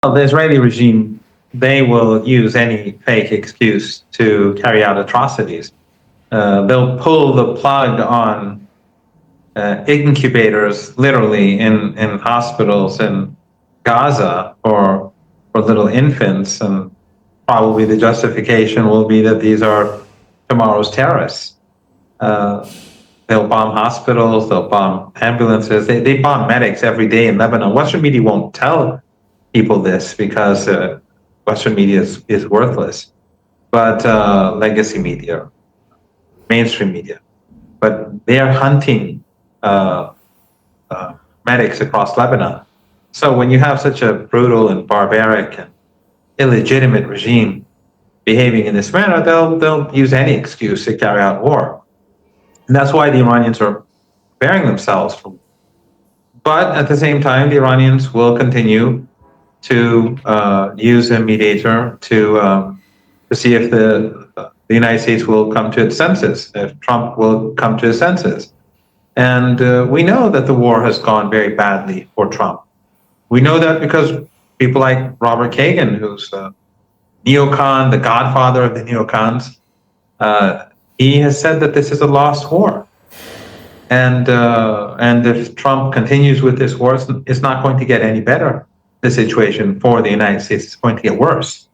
Well, the Israeli regime, they will use any fake excuse to carry out atrocities. They'll pull the plug on incubators, literally in hospitals in Gaza for little infants, and probably the justification will be that these are tomorrow's terrorists. They'll bomb hospitals, they'll bomb ambulances, they bomb medics every day in Lebanon. Western media won't tell people this because Western media is worthless, but legacy media, mainstream media, but they are hunting medics across Lebanon. So when you have such a brutal and barbaric and illegitimate regime behaving in this manner, they'll use any excuse to carry out war. And that's why the Iranians are preparing themselves for war. But at the same time, the Iranians will continue to use a mediator to see if the United States will come to its senses, if Trump will come to his senses. And we know that the war has gone very badly for Trump. We know that because people like Robert Kagan, who's a neocon, the godfather of the neocons, he has said that this is a lost war. And if Trump continues with this war, it's not going to get any better. The situation for the United States is going to get worse.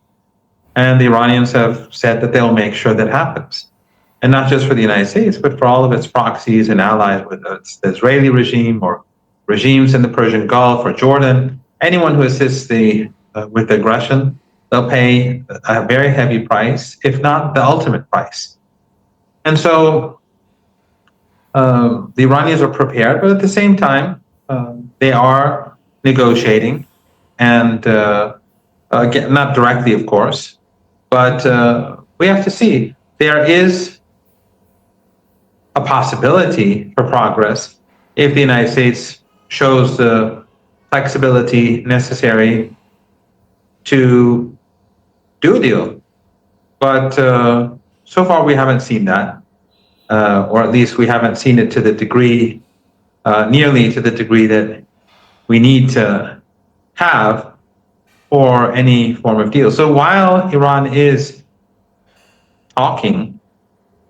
And the Iranians have said that they'll make sure that happens. And not just for the United States, but for all of its proxies and allies, whether it's the Israeli regime or regimes in the Persian Gulf or Jordan. Anyone who assists with aggression, they'll pay a very heavy price, if not the ultimate price. And so the Iranians are prepared, but at the same time, they are negotiating. And again, not directly, of course, but we have to see. There is a possibility for progress if the United States shows the flexibility necessary to do a deal. But so far, we haven't seen that, or at least we haven't seen it to the degree, nearly to the degree that we need to have for any form of deal. So while Iran is talking,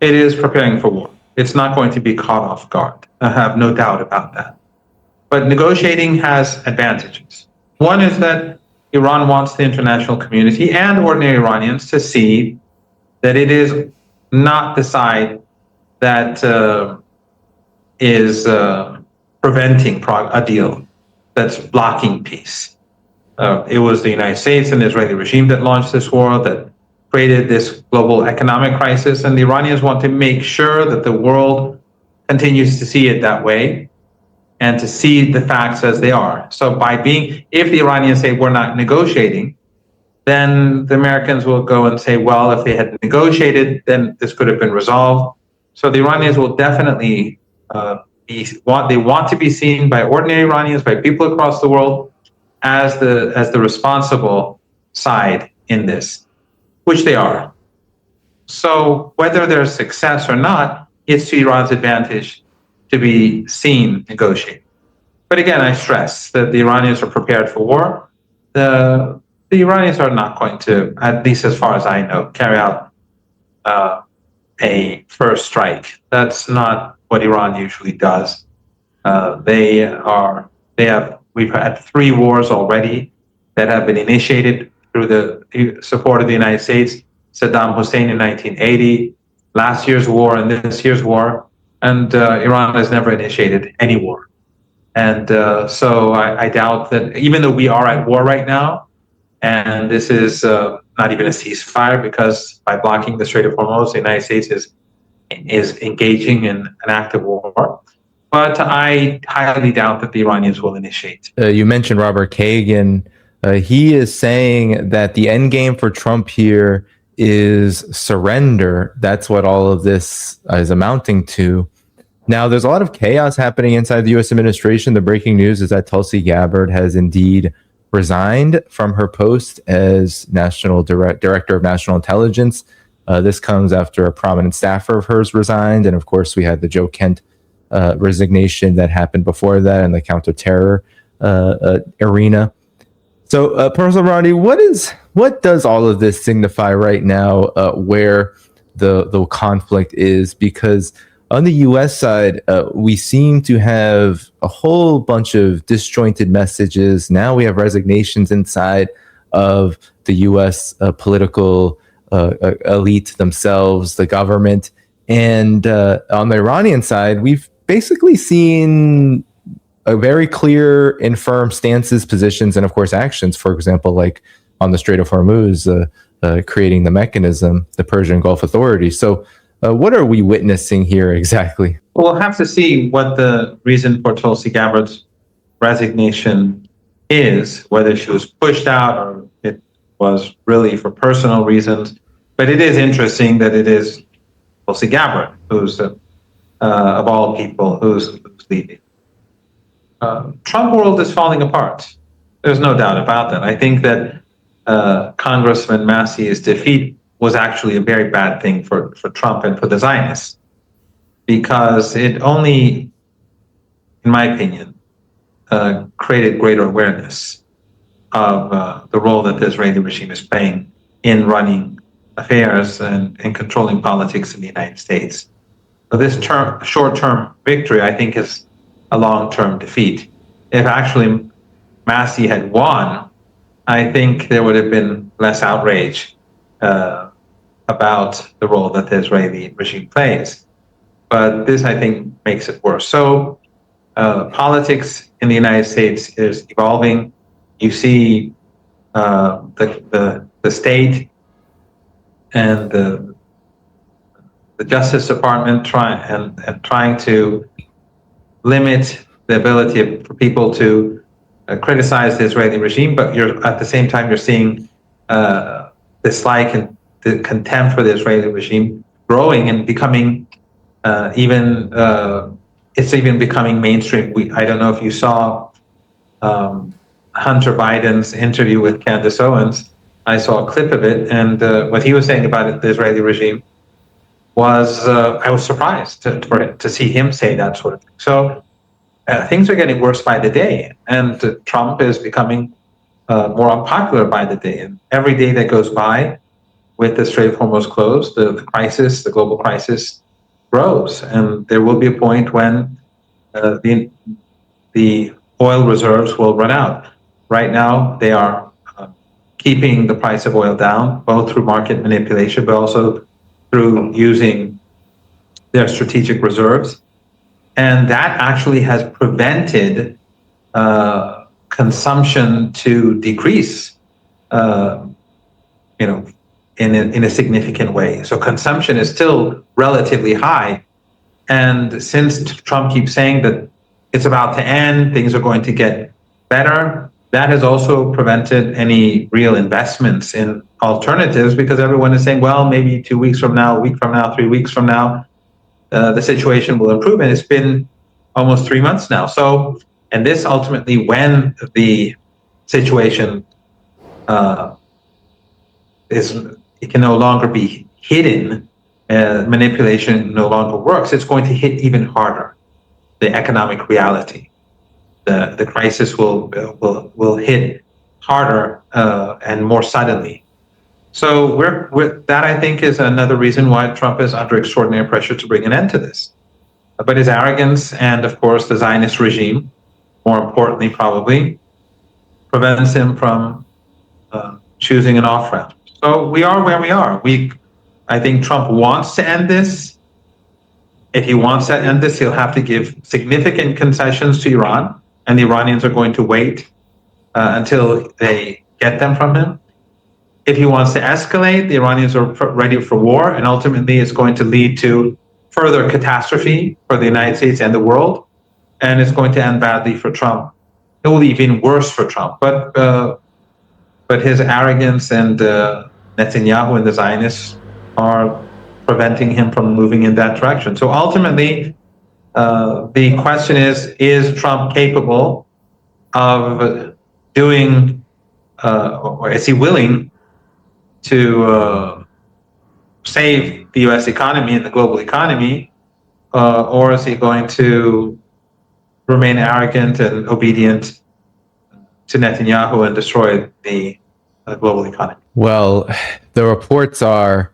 it is preparing for war. It's not going to be caught off guard. I have no doubt about that. But negotiating has advantages. One is that Iran wants the international community and ordinary Iranians to see that it is not the side that is preventing a deal, that's blocking peace. It was the United States and the Israeli regime that launched this war, that created this global economic crisis, and the Iranians want to make sure that the world continues to see it that way and to see the facts as they are. So if the Iranians say we're not negotiating, then the Americans will go and say, well, if they had negotiated, then this could have been resolved. So the Iranians will definitely want to be seen by ordinary Iranians, by people across the world, as the responsible side in this, which they are. So whether there's success or not, it's to Iran's advantage to be seen negotiating. But again, I stress that the Iranians are prepared for war. The Iranians are not going to, at least as far as I know, carry out a first strike. That's not what Iran usually does. We've had 3 wars already that have been initiated through the support of the United States. Saddam Hussein in 1980, last year's war and this year's war, and Iran has never initiated any war. And so I doubt that, even though we are at war right now, and this is not even a ceasefire, because by blocking the Strait of Hormuz, the United States is engaging in an active war. But I highly doubt that the Iranians will initiate. You mentioned Robert Kagan. He is saying that the end game for Trump here is surrender. That's what all of this is amounting to. Now, there's a lot of chaos happening inside the U.S. administration. The breaking news is that Tulsi Gabbard has indeed resigned from her post as National Director of National Intelligence. This comes after a prominent staffer of hers resigned. And of course, we had the Joe Kent resignation that happened before that in the counterterror arena. So, Professor Marandi, what does all of this signify right now? Where the conflict is, because on the U.S. side, we seem to have a whole bunch of disjointed messages. Now we have resignations inside of the U.S. Political elite themselves, the government, and on the Iranian side, we've basically seen a very clear and firm stances, positions, and of course actions. For example, like on the Strait of Hormuz, creating the mechanism, the Persian Gulf Authority. So, what are we witnessing here exactly? We'll have to see what the reason for Tulsi Gabbard's resignation is, whether she was pushed out or it was really for personal reasons. But it is interesting that it is Tulsi Gabbard who's, of all people, who's leaving. Trump world is falling apart. There's no doubt about that. I think that Congressman Massey's defeat was actually a very bad thing for Trump and for the Zionists, because it only, in my opinion, created greater awareness of the role that the Israeli regime is playing in running affairs and controlling politics in the United States. So this short-term victory, I think, is a long-term defeat. If actually Massey had won, I think there would have been less outrage about the role that the Israeli regime plays. But this, I think, makes it worse. So politics in the United States is evolving. You see the state and the Justice Department trying to limit the ability for people to criticize the Israeli regime, but at the same time you're seeing dislike and the contempt for the Israeli regime growing and becoming it's even becoming mainstream. I don't know if you saw Hunter Biden's interview with Candace Owens. I saw a clip of it, and what he was saying about the Israeli regime was I was surprised to see him say that sort of thing. So things are getting worse by the day, and Trump is becoming more unpopular by the day. And every day that goes by with the Strait of Hormuz closed, the crisis, the global crisis, grows. And there will be a point when the oil reserves will run out. Right now, they are keeping the price of oil down, both through market manipulation, but also through using their strategic reserves. And that actually has prevented consumption to decrease, in a significant way. So consumption is still relatively high. And since Trump keeps saying that it's about to end, things are going to get better, that has also prevented any real investments in alternatives, because everyone is saying, well, maybe 2 weeks from now, a week from now, 3 weeks from now, the situation will improve. And it's been almost 3 months now. So, and this ultimately, when the situation it can no longer be hidden, manipulation no longer works, it's going to hit even harder the economic reality. The crisis will hit harder and more suddenly. So that, I think, is another reason why Trump is under extraordinary pressure to bring an end to this. But his arrogance and, of course, the Zionist regime, more importantly probably, prevents him from choosing an off-ramp. So we are where we are. I think Trump wants to end this. If he wants to end this, he'll have to give significant concessions to Iran, and the Iranians are going to wait until they get them from him. If he wants to escalate, the Iranians are ready for war, and ultimately it's going to lead to further catastrophe for the United States and the world, and it's going to end badly for Trump. It will be even worse for Trump. But his arrogance and Netanyahu and the Zionists are preventing him from moving in that direction. So ultimately, the question is Trump capable of doing, or is he willing to save the US economy and the global economy, or is he going to remain arrogant and obedient to Netanyahu and destroy the global economy? Well, the reports are,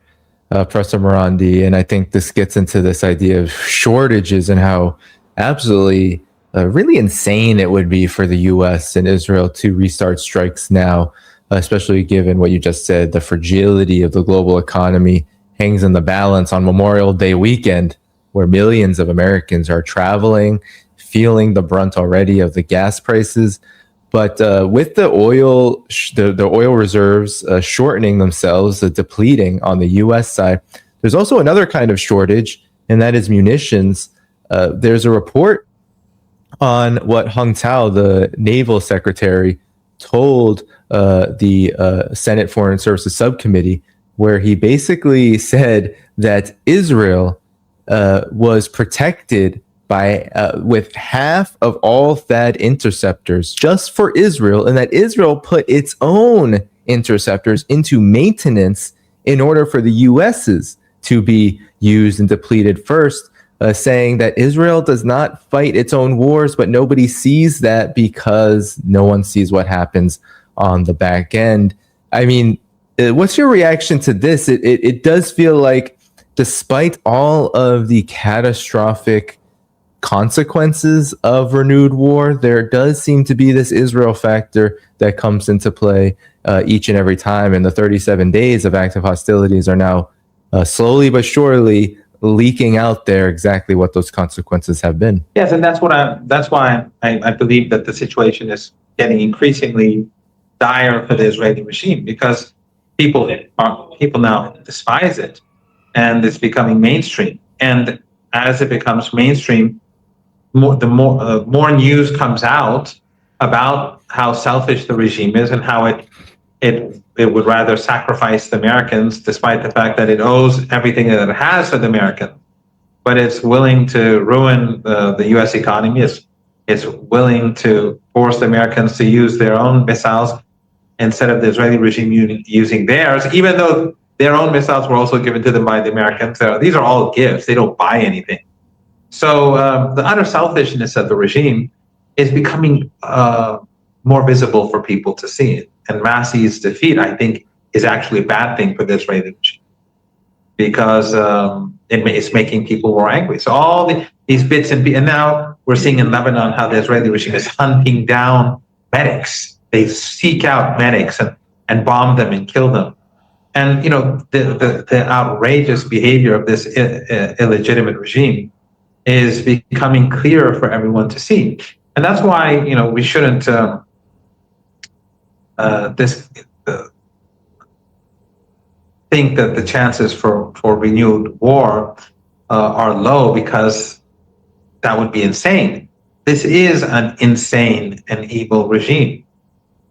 Professor Marandi, and I think this gets into this idea of shortages and how absolutely really insane it would be for the U.S. and Israel to restart strikes now, especially given what you just said, the fragility of the global economy hangs in the balance on Memorial Day weekend, where millions of Americans are traveling, feeling the brunt already of the gas prices. But with the oil, the oil reserves shortening themselves, depleting on the U.S. side, there's also another kind of shortage, and that is munitions. There's a report on what Hung Tao, the naval secretary, told the Senate Foreign Services Subcommittee, where he basically said that Israel was protected by with half of all THAAD interceptors just for Israel, and that Israel put its own interceptors into maintenance in order for the US's to be used and depleted first, saying that Israel does not fight its own wars, but nobody sees that because no one sees what happens on the back end. I mean, what's your reaction to this? It does feel like, despite all of the catastrophic consequences of renewed war, there does seem to be this Israel factor that comes into play each and every time. And the 37 days of active hostilities are now slowly but surely leaking out there exactly what those consequences have been. Yes, and that's why I believe that the situation is getting increasingly dire for the Israeli regime, because people now despise it, and it's becoming mainstream. And as it becomes mainstream, more news comes out about how selfish the regime is and how it would rather sacrifice the Americans, despite the fact that it owes everything that it has to the Americans. But it's willing to ruin the U.S. economy. It's willing to force the Americans to use their own missiles instead of the Israeli regime using theirs, even though their own missiles were also given to them by the Americans. These are all gifts. They don't buy anything. So the utter selfishness of the regime is becoming more visible for people to see. And Massey's defeat, I think, is actually a bad thing for the Israeli regime, because it's making people more angry. So all these bits and now we're seeing in Lebanon how the Israeli regime is hunting down medics. They seek out medics and bomb them and kill them. And the outrageous behavior of this illegitimate regime is becoming clearer for everyone to see. And that's why we shouldn't think that the chances for renewed war are low, because that would be insane. This is an insane and evil regime,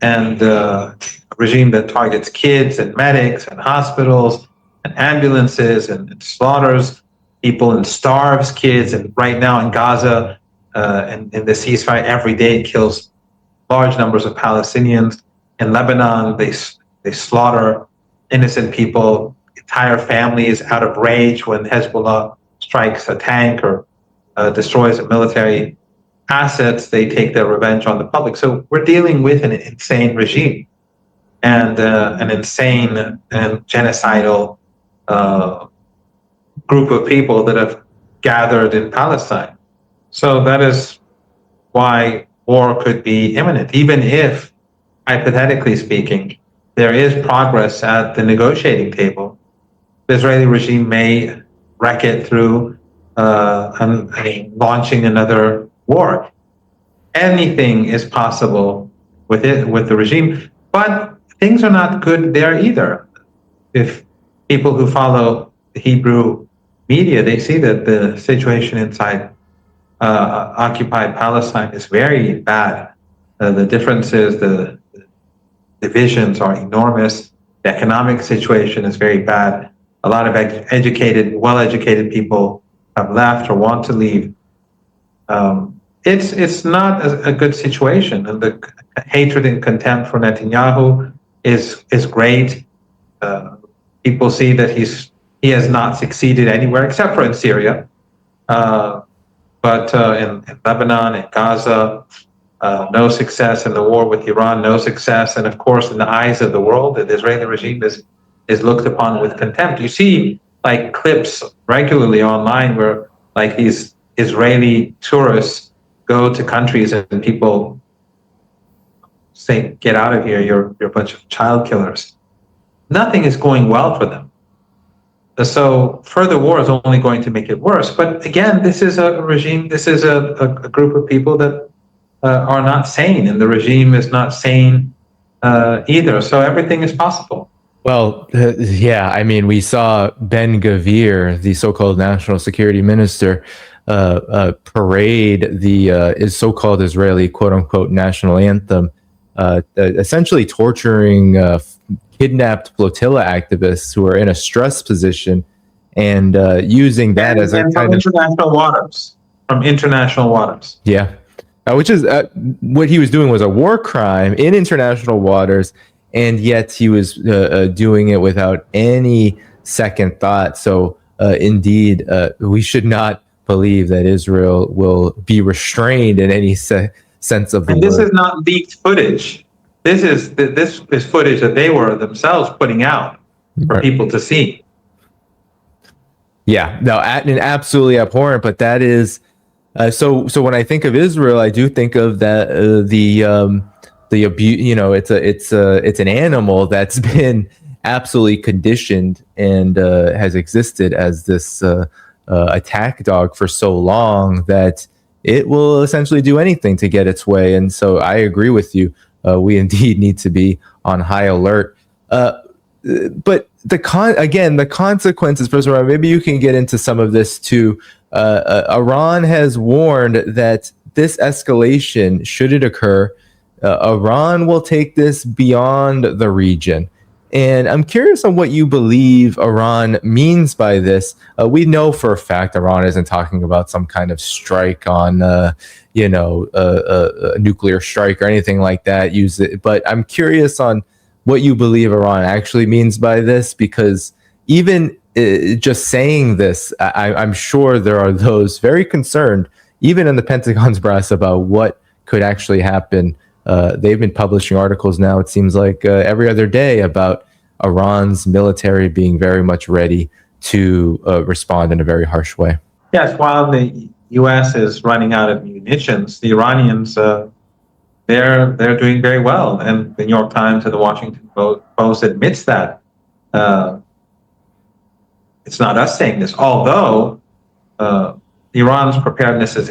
and a regime that targets kids and medics and hospitals and ambulances and slaughters people and starves kids. And right now in Gaza, and in the ceasefire, every day it kills large numbers of Palestinians. In Lebanon, they slaughter innocent people, entire families, out of rage when Hezbollah strikes a tank or destroys a military assets. They take their revenge on the public. So we're dealing with an insane regime and an insane and genocidal group of people that have gathered in Palestine. So that is why war could be imminent, even if, hypothetically speaking, there is progress at the negotiating table. The Israeli regime may wreck it through launching another war. Anything is possible with the regime, but things are not good there either. If people who follow the Hebrew media, they see that the situation inside occupied Palestine is very bad. The differences, the divisions are enormous. The economic situation is very bad. A lot of well-educated people have left or want to leave. It's not a good situation, and the hatred and contempt for Netanyahu is great. People see that he has not succeeded anywhere except for in Syria, but in Lebanon, in Gaza, no success in the war with Iran, no success, and of course, in the eyes of the world, the Israeli regime is looked upon with contempt. You see, like clips regularly online where like these Israeli tourists go to countries and people say, "Get out of here! You're a bunch of child killers." Nothing is going well for them. So further war is only going to make it worse. But again, this is a regime. This is a group of people that are not sane, and the regime is not sane either. So everything is possible. Well, yeah, I mean, we saw Ben Gvir, the so-called national security minister, parade the so-called Israeli quote-unquote national anthem, essentially torturing kidnapped flotilla activists who are in a stress position and using that as a kind of international waters, from international waters. Yeah. Which is what he was doing was a war crime in international waters, and yet he was doing it without any second thought. So indeed, we should not believe that Israel will be restrained in any sense of the word. And this is not leaked footage. This is footage that they were themselves putting out for people to see. Yeah, no, and absolutely abhorrent. But that is so when I think of Israel, I do think of that the abuse. You know, it's an animal that's been absolutely conditioned and has existed as this attack dog for so long that it will essentially do anything to get its way. And so I agree with you. We indeed need to be on high alert. But the consequences, Professor Marandi, maybe you can get into some of this too. Iran has warned that this escalation, should it occur, Iran will take this beyond the region. And I'm curious on what you believe Iran means by this. We know for a fact Iran isn't talking about some kind of strike on, a nuclear strike or anything like that. But I'm curious on what you believe Iran actually means by this, because even just saying this, I'm sure there are those very concerned, even in the Pentagon's brass, about what could actually happen. They've been publishing articles now, it seems like every other day, about Iran's military being very much ready to respond in a very harsh way. Yes, while the U.S. is running out of munitions, the Iranians, they're doing very well. And the New York Times and the Washington Post admits that. It's not us saying this, although Iran's preparedness is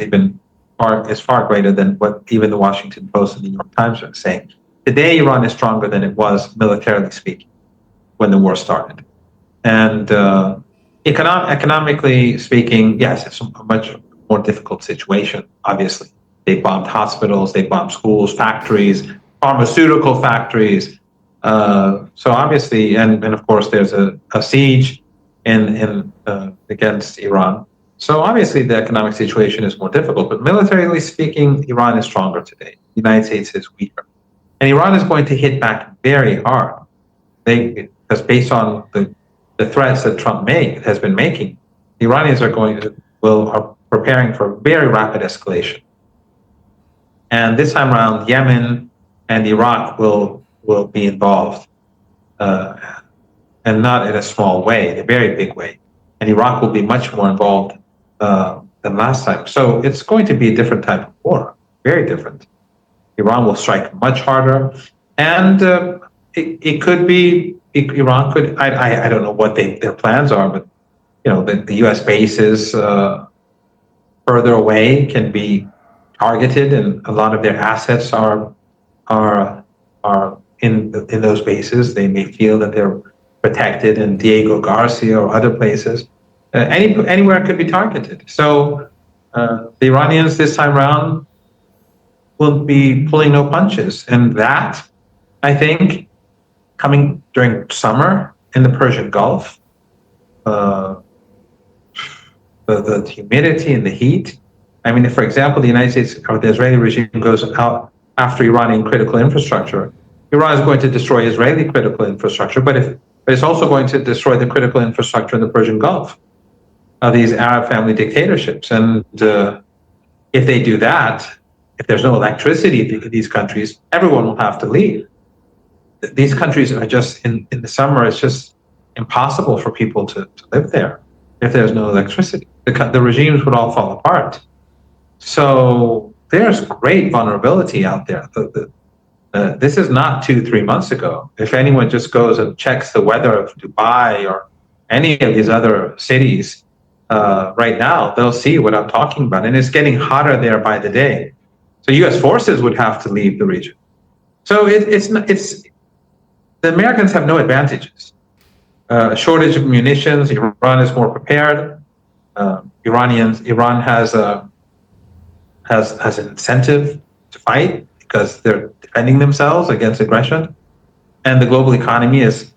far greater than what even the Washington Post and the New York Times are saying. Today, Iran is stronger than it was militarily speaking when the war started. And economically speaking, yes, it's a much more difficult situation, obviously. They bombed hospitals, they bombed schools, factories, pharmaceutical factories. So obviously, and of course, there's a siege against Iran. So obviously, the economic situation is more difficult. But militarily speaking, Iran is stronger today. The United States is weaker. And Iran is going to hit back very hard. Because based on the threats that Trump has been making, the Iranians are preparing for very rapid escalation. And this time around, Yemen and Iraq will be involved, and not in a small way, in a very big way. And Iraq will be much more involved than last time. So it's going to be a different type of war, very different. Iran will strike much harder, and it could be Iran could. I don't know what their plans are, but the U.S. bases further away can be targeted, and a lot of their assets are in those bases. They may feel that they're protected in Diego Garcia or other places. Anywhere could be targeted. So the Iranians this time around will be pulling no punches, and that, I think, coming during summer in the Persian Gulf, the humidity and the heat. I mean, if, for example, the United States or the Israeli regime goes out after Iranian critical infrastructure, Iran is going to destroy Israeli critical infrastructure, but it's also going to destroy the critical infrastructure in the Persian Gulf of these Arab family dictatorships. And if they do that, if there's no electricity in these countries, everyone will have to leave. These countries are just in the summer, it's just impossible for people to live there if there's no electricity. The regimes would all fall apart. So there's great vulnerability out there. This is not 2-3 months ago. If anyone just goes and checks the weather of Dubai or any of these other cities right now, they'll see what I'm talking about. And it's getting hotter there by the day. So U.S. forces would have to leave the region. So the Americans have no advantages. A shortage of munitions. Iran is more prepared. Iran has an incentive to fight because they're defending themselves against aggression, and the global economy is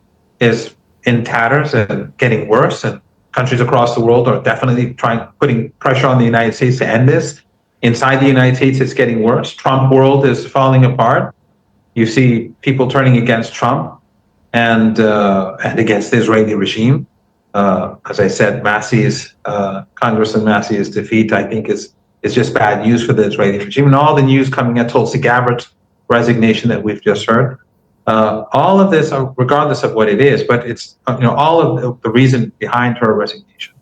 in tatters and getting worse. And countries across the world are definitely putting pressure on the United States to end this. Inside the United States, it's getting worse. Trump world is falling apart. You see people turning against Trump and against the Israeli regime. As I said, Congressman Massey's defeat, I think, is just bad news for the Israeli regime. And all the news coming at Tulsi Gabbard's resignation that we've just heard. All of this, regardless of what it is, but it's all of the reason behind her resignation.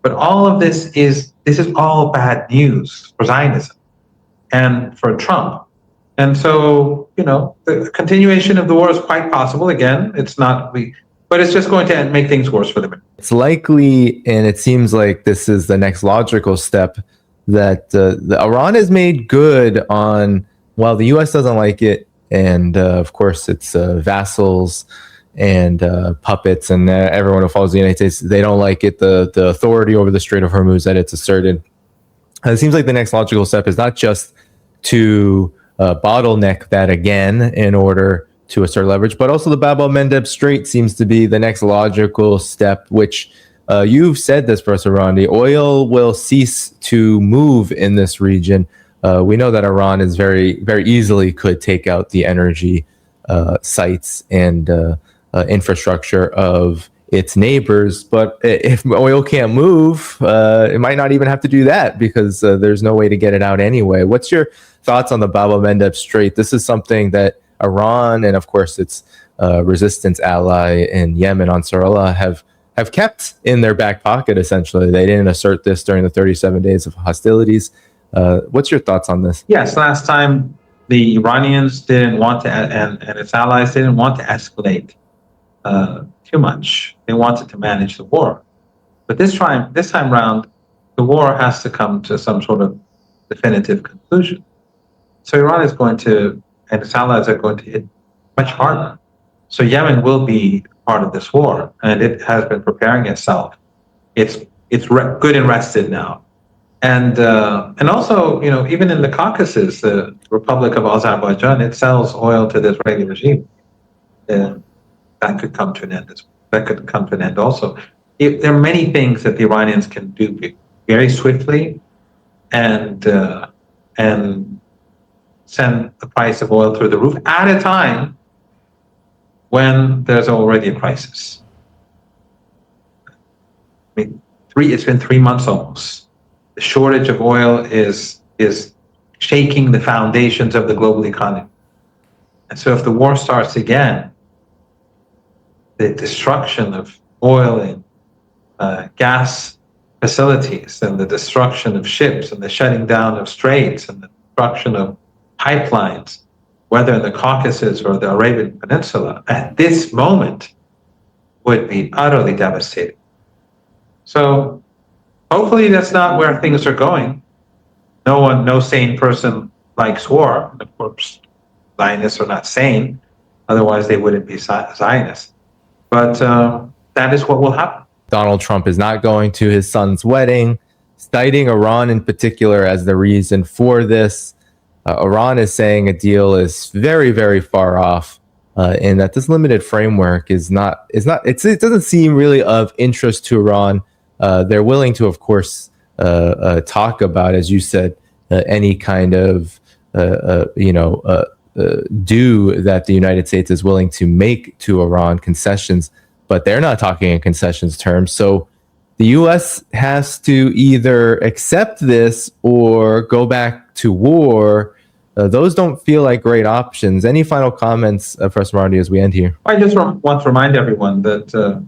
But all of this is all bad news for Zionism and for Trump. And so, the continuation of the war is quite possible. Again, but it's just going to make things worse for them. It's likely, and it seems like this is the next logical step, that Iran has made good on, while the U.S. doesn't like it, and of course its vassals and puppets and everyone who follows the United States, they don't like it, the authority over the Strait of Hormuz that it's asserted. It seems like the next logical step is not just to bottleneck that again in order to assert leverage, but also the Bab el-Mandeb Strait seems to be the next logical step, which you've said this, Professor Marandi, oil will cease to move in this region. We know that Iran is very, very easily could take out the energy sites and infrastructure of its neighbors. But if oil can't move, it might not even have to do that because there's no way to get it out anyway. What's your thoughts on the Bab el-Mandeb Strait? This is something that Iran and, of course, its resistance ally in Yemen, Ansarullah, have kept in their back pocket, essentially. They didn't assert this during the 37 days of hostilities. What's your thoughts on this? Yes, last time the Iranians didn't want to, and its allies didn't want to escalate too much. They wanted to manage the war. But this time round, the war has to come to some sort of definitive conclusion. So Iran is going to, and its allies are going to hit much harder. So Yemen will be part of this war, and it has been preparing itself. It's good and rested now. And also, even in the Caucasus, the Republic of Azerbaijan, it sells oil to the Israeli regime. That could come to an end. That could come to an end also. There are many things that the Iranians can do very swiftly, and send the price of oil through the roof at a time when there's already a crisis. It's been 3 months almost. The shortage of oil is shaking the foundations of the global economy. And so if the war starts again, the destruction of oil and gas facilities and the destruction of ships and the shutting down of straits and the destruction of pipelines, whether in the Caucasus or the Arabian Peninsula, at this moment would be utterly devastating. So hopefully that's not where things are going. No sane person likes war. Of course, Zionists are not sane. Otherwise, they wouldn't be Zionists. But that is what will happen. Donald Trump is not going to his son's wedding, citing Iran in particular as the reason for this. Iran is saying a deal is very, very far off, and that this limited framework it doesn't seem really of interest to Iran. They're willing to, of course, talk about, as you said, any kind of due that the United States is willing to make to Iran, concessions, but they're not talking in concessions terms. So the U.S. has to either accept this or go back to war. those don't feel like great options. Any final comments, Professor Marandi, as we end here? I just want to remind everyone that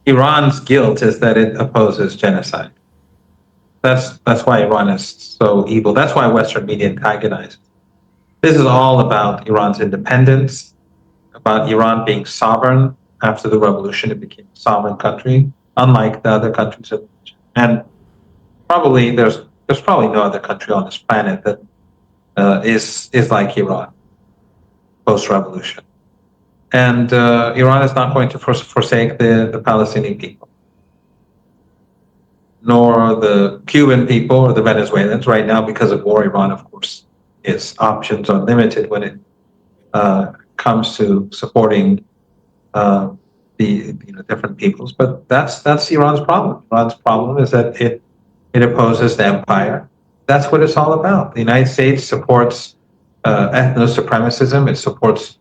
Iran's guilt is that it opposes genocide. That's why Iran is so evil. That's why Western media antagonizes. This is all about Iran's independence, about Iran being sovereign. After the revolution, it became a sovereign country, unlike the other countries of the region. And probably there's probably no other country on this planet that is like Iran post-revolution. And Iran is not going to forsake the Palestinian people, nor the Cuban people or the Venezuelans. Right now, because of war, Iran, of course, its options are limited when it comes to supporting the different peoples. But that's Iran's problem. Iran's problem is that it opposes the empire. That's what it's all about. The United States supports ethno-supremacism. It supports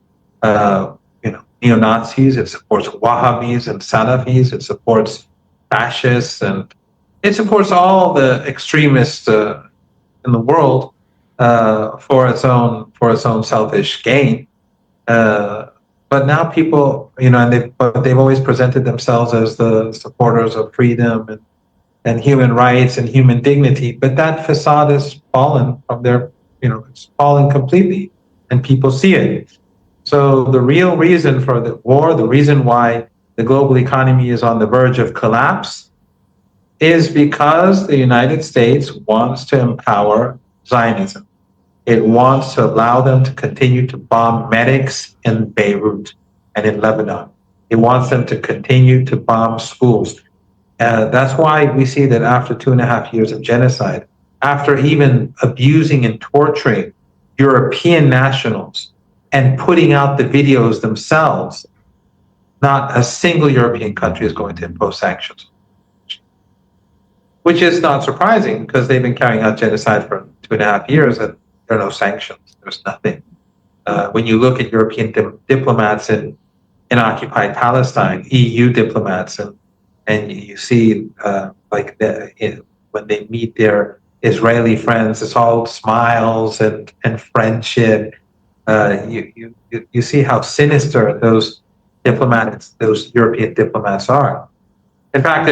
neo-Nazis. It supports Wahhabis and Salafis. It supports fascists, and it supports all the extremists in the world for its own selfish gain. But now people, and they've always presented themselves as the supporters of freedom and human rights and human dignity. But that facade has fallen from it's fallen completely, and people see it. So the real reason for the war, the reason why the global economy is on the verge of collapse, is because the United States wants to empower Zionism. It wants to allow them to continue to bomb medics in Beirut and in Lebanon. It wants them to continue to bomb schools. That's why we see that after 2.5 years of genocide, after even abusing and torturing European nationals and putting out the videos themselves, not a single European country is going to impose sanctions. Which is not surprising, because they've been carrying out genocide for 2.5 years and there are no sanctions. There's nothing. When you look at European diplomats in occupied Palestine, EU diplomats, and you see when they meet their Israeli friends, it's all smiles and friendship. You see how sinister those European diplomats are. In fact,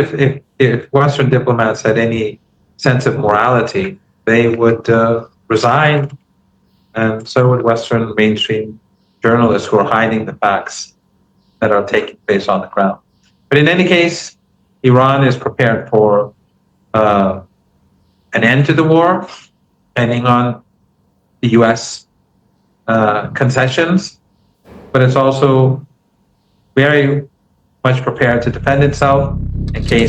if Western diplomats had any sense of morality, they would resign, and so would Western mainstream journalists who are hiding the facts that are taking place on the ground. But in any case, Iran is prepared for an end to the war, depending on the U.S. Concessions, but it's also very much prepared to defend itself in case